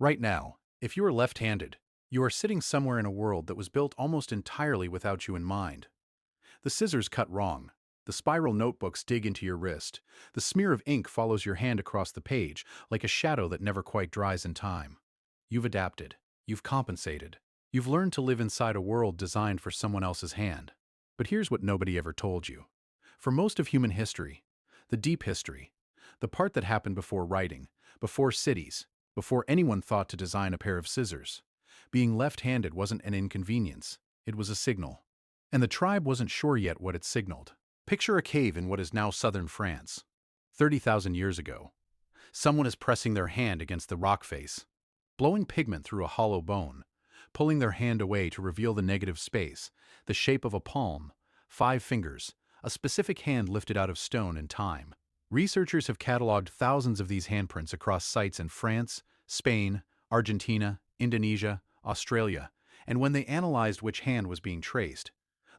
Right now, if you are left-handed, you are sitting somewhere in a world that was built almost entirely without you in mind. The scissors cut wrong. The spiral notebooks dig into your wrist. The smear of ink follows your hand across the page like a shadow that never quite dries in time. You've adapted. You've compensated. You've learned to live inside a world designed for someone else's hand. But here's what nobody ever told you. For most of human history, the deep history, the part that happened before writing, before cities, before anyone thought to design a pair of scissors, being left-handed wasn't an inconvenience, it was a signal. And the tribe wasn't sure yet what it signaled. Picture a cave in what is now southern France. 30,000 years ago, someone is pressing their hand against the rock face, blowing pigment through a hollow bone, pulling their hand away to reveal the negative space, the shape of a palm, 5 fingers, a specific hand lifted out of stone and time. Researchers have cataloged thousands of these handprints across sites in France, Spain, Argentina, Indonesia, Australia, and when they analyzed which hand was being traced,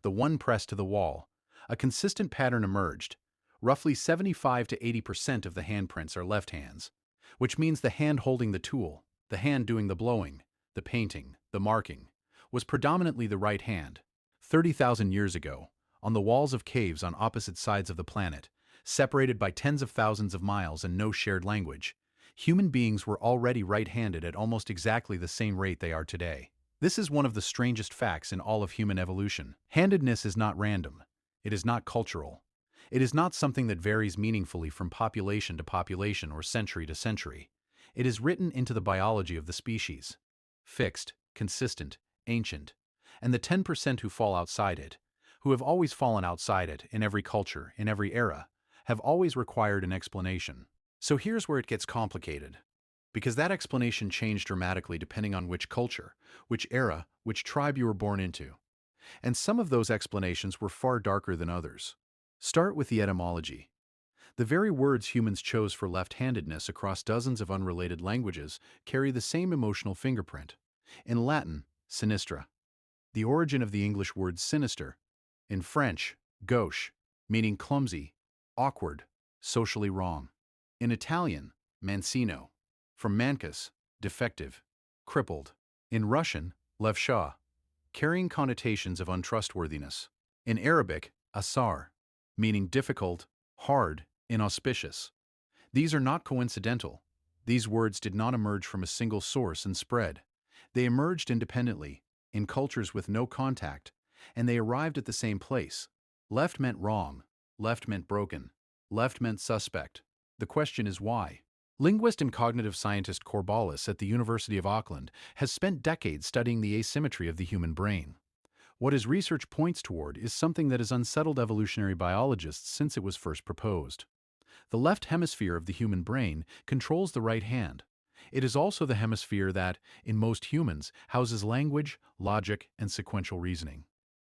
the one pressed to the wall, a consistent pattern emerged. Roughly 75 to 80% of the handprints are left hands, which means the hand holding the tool, the hand doing the blowing, the painting, the marking, was predominantly the right hand. 30,000 years ago, on the walls of caves on opposite sides of the planet, separated by tens of thousands of miles and no shared language, human beings were already right-handed at almost exactly the same rate they are today. This is one of the strangest facts in all of human evolution. Handedness is not random. It is not cultural. It is not something that varies meaningfully from population to population or century to century. It is written into the biology of the species. Fixed, consistent, ancient. And the 10% who fall outside it, who have always fallen outside it in every culture, in every era, have always required an explanation. So here's where it gets complicated. Because that explanation changed dramatically depending on which culture, which era, which tribe you were born into. And some of those explanations were far darker than others. Start with the etymology. The very words humans chose for left-handedness across dozens of unrelated languages carry the same emotional fingerprint. In Latin, sinistra. The origin of the English word sinister. In French, gauche, meaning clumsy, awkward, socially wrong. In Italian, mancino, from mancus, defective, crippled. In Russian, levsha, carrying connotations of untrustworthiness. In Arabic, asar, meaning difficult, hard, inauspicious. These are not coincidental. These words did not emerge from a single source and spread. They emerged independently, in cultures with no contact, and they arrived at the same place. Left meant wrong, left meant broken, left meant suspect. The question is why? Linguist and cognitive scientist Corballis at the University of Auckland has spent decades studying the asymmetry of the human brain. What his research points toward is something that has unsettled evolutionary biologists since it was first proposed. The left hemisphere of the human brain controls the right hand. It is also the hemisphere that, in most humans, houses language, logic, and sequential reasoning.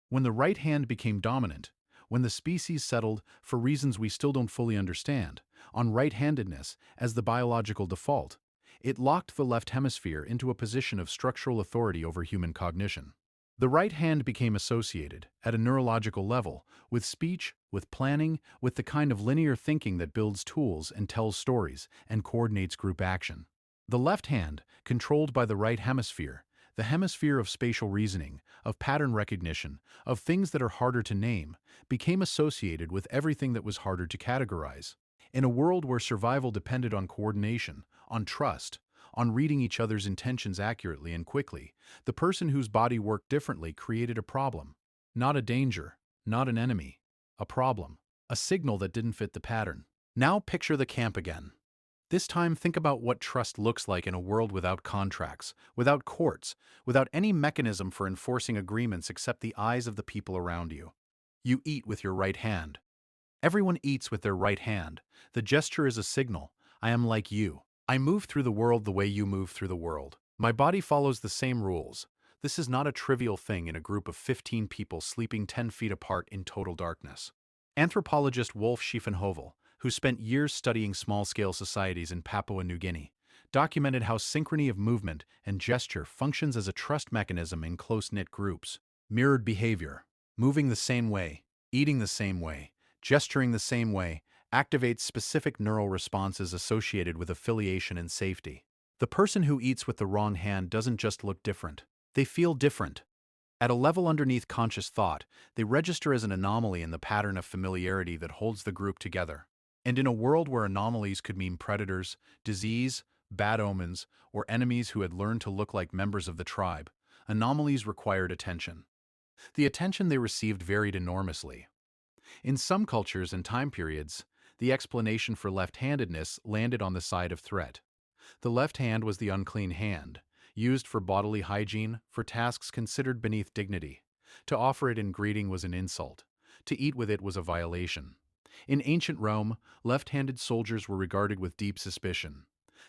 When the right hand became dominant, when the species settled, for reasons we still don't fully understand, on right-handedness as the biological default, it locked the left hemisphere into a position of structural authority over human cognition. The right hand became associated, at a neurological level, with speech, with planning, with the kind of linear thinking that builds tools and tells stories and coordinates group action. The left hand, controlled by the right hemisphere, the hemisphere of spatial reasoning, of pattern recognition, of things that are harder to name, became associated with everything that was harder to categorize. In a world where survival depended on coordination, on trust, on reading each other's intentions accurately and quickly, the person whose body worked differently created a problem. Not a danger, not an enemy, a problem, a signal that didn't fit the pattern. Now picture the camp again. This time think about what trust looks like in a world without contracts, without courts, without any mechanism for enforcing agreements except the eyes of the people around you. You eat with your right hand. Everyone eats with their right hand. The gesture is a signal. I am like you. I move through the world the way you move through the world. My body follows the same rules. This is not a trivial thing in a group of 15 people sleeping 10 feet apart in total darkness. Anthropologist Wolf Schiefenhovel, who spent years studying small-scale societies in Papua New Guinea, documented how synchrony of movement and gesture functions as a trust mechanism in close-knit groups. Mirrored behavior, moving the same way, eating the same way, gesturing the same way, activates specific neural responses associated with affiliation and safety. The person who eats with the wrong hand doesn't just look different. They feel different. At a level underneath conscious thought, they register as an anomaly in the pattern of familiarity that holds the group together. And in a world where anomalies could mean predators, disease, bad omens, or enemies who had learned to look like members of the tribe, anomalies required attention. The attention they received varied enormously. In some cultures and time periods, the explanation for left-handedness landed on the side of threat. The left hand was the unclean hand, used for bodily hygiene, for tasks considered beneath dignity. To offer it in greeting was an insult. To eat with it was a violation. In ancient Rome, left-handed soldiers were regarded with deep suspicion.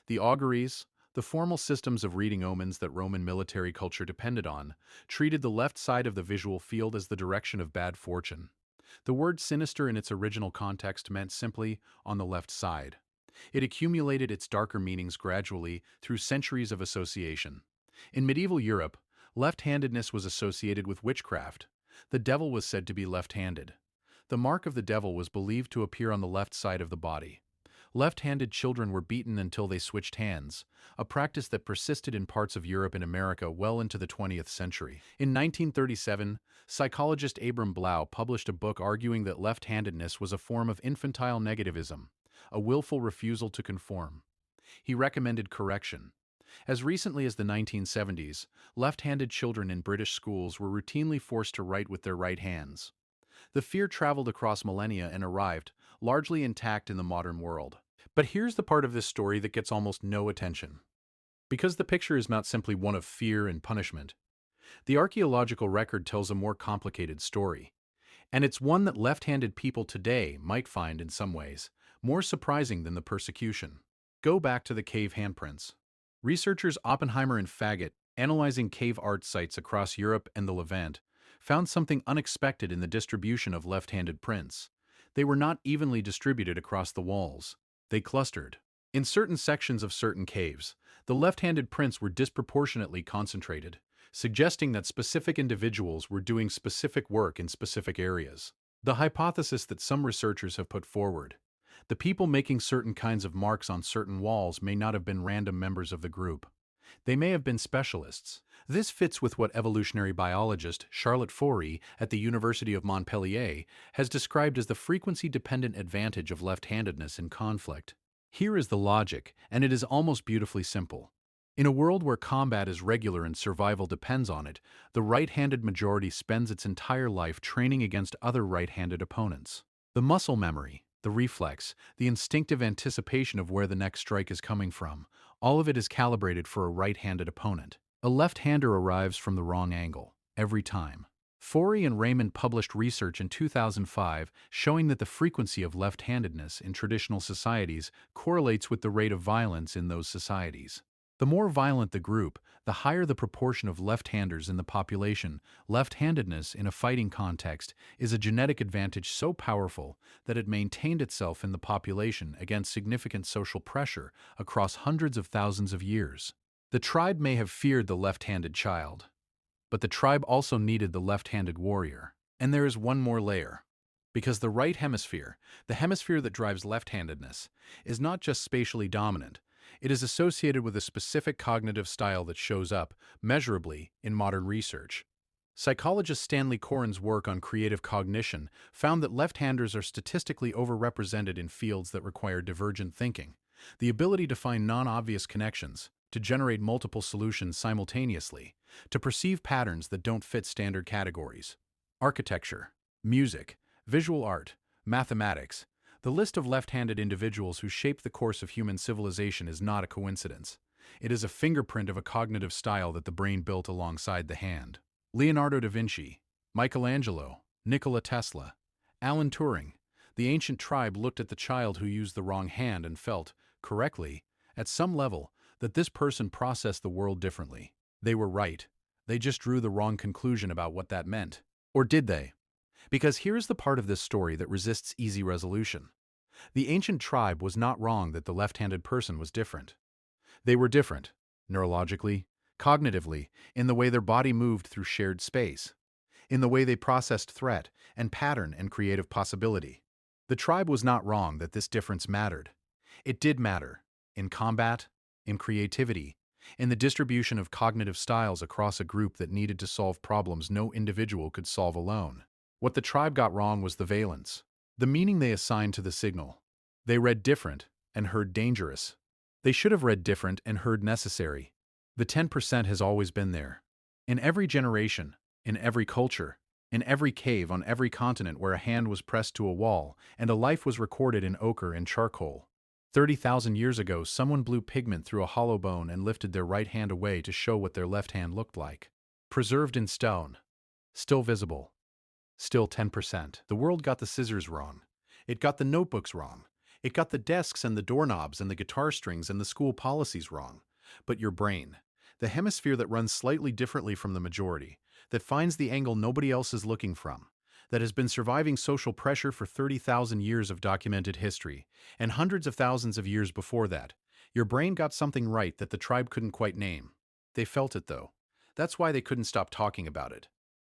The auguries, the formal systems of reading omens that Roman military culture depended on, treated the left side of the visual field as the direction of bad fortune. The word sinister in its original context meant simply on the left side. It accumulated its darker meanings gradually through centuries of association. In medieval Europe, left-handedness was associated with witchcraft. The devil was said to be left-handed. The mark of the devil was believed to appear on the left side of the body. Left-handed children were beaten until they switched hands, a practice that persisted in parts of Europe and America well into the 20th century. In 1937, psychologist Abram Blau published a book arguing that left-handedness was a form of infantile negativism, a willful refusal to conform. He recommended correction. As recently as the 1970s, left-handed children in British schools were routinely forced to write with their right hands. The fear traveled across millennia and arrived, largely intact in the modern world. But here's the part of this story that gets almost no attention. Because the picture is not simply one of fear and punishment, the archaeological record tells a more complicated story. And it's one that left-handed people today might find, in some ways, more surprising than the persecution. Go back to the cave handprints. Researchers Oppenheimer and Faget, analyzing cave art sites across Europe and the Levant, found something unexpected in the distribution of left-handed prints. They were not evenly distributed across the walls. They clustered. In certain sections of certain caves, the left-handed prints were disproportionately concentrated, suggesting that specific individuals were doing specific work in specific areas. The hypothesis that some researchers have put forward: the people making certain kinds of marks on certain walls may not have been random members of the group. They may have been specialists. This fits with what evolutionary biologist Charlotte Forey at the University of Montpellier has described as the frequency-dependent advantage of left-handedness in conflict. Here is the logic, and it is almost beautifully simple. In a world where combat is regular and survival depends on it, the right-handed majority spends its entire life training against other right-handed opponents. The muscle memory, the reflex, the instinctive anticipation of where the next strike is coming from, all of it is calibrated for a right-handed opponent. A left-hander arrives from the wrong angle, every time. Forey and Raymond published research in 2005 showing that the frequency of left-handedness in traditional societies correlates with the rate of violence in those societies. The more violent the group, the higher the proportion of left-handers in the population. Left-handedness in a fighting context is a genetic advantage so powerful that it maintained itself in the population against significant social pressure across hundreds of thousands of years. The tribe may have feared the left-handed child, but the tribe also needed the left-handed warrior. And there is one more layer. Because the right hemisphere, the hemisphere that drives left-handedness, is not just spatially dominant, it is associated with a specific cognitive style that shows up, measurably, in modern research. Psychologist Stanley Coren's work on creative cognition found that left-handers are statistically overrepresented in fields that require divergent thinking, the ability to find non-obvious connections, to generate multiple solutions simultaneously, to perceive patterns that don't fit standard categories. Architecture, music, visual art, mathematics. The list of left-handed individuals who shaped the course of human civilization is not a coincidence. It is a fingerprint of a cognitive style that the brain built alongside the hand. Leonardo da Vinci, Michelangelo, Nikola Tesla, Alan Turing. The ancient tribe looked at the child who used the wrong hand and felt, correctly, at some level, that this person processed the world differently. They were right. They just drew the wrong conclusion about what that meant. Or did they? Because here's the part of this story that resists easy resolution. The ancient tribe was not wrong that the left-handed person was different. They were different, neurologically, cognitively, in the way their body moved through shared space, in the way they processed threat and pattern and creative possibility. The tribe was not wrong that this difference mattered. It did matter, in combat, in creativity, in the distribution of cognitive styles across a group that needed to solve problems no individual could solve alone. What the tribe got wrong was the valence, the meaning they assigned to the signal. They read different and heard dangerous. They should have read different and heard necessary. The 10% has always been there. In every generation, in every culture, in every cave on every continent where a hand was pressed to a wall and a life was recorded in ochre and charcoal. 30,000 years ago, someone blew pigment through a hollow bone and lifted their right hand away to show what their left hand looked like. Preserved in stone. Still visible. Still 10%. The world got the scissors wrong. It got the notebooks wrong. It got the desks and the doorknobs and the guitar strings and the school policies wrong. But your brain, the hemisphere that runs slightly differently from the majority, that finds the angle nobody else is looking from, that has been surviving social pressure for 30,000 years of documented history, and hundreds of thousands of years before that, your brain got something right that the tribe couldn't quite name. They felt it, though. That's why they couldn't stop talking about it.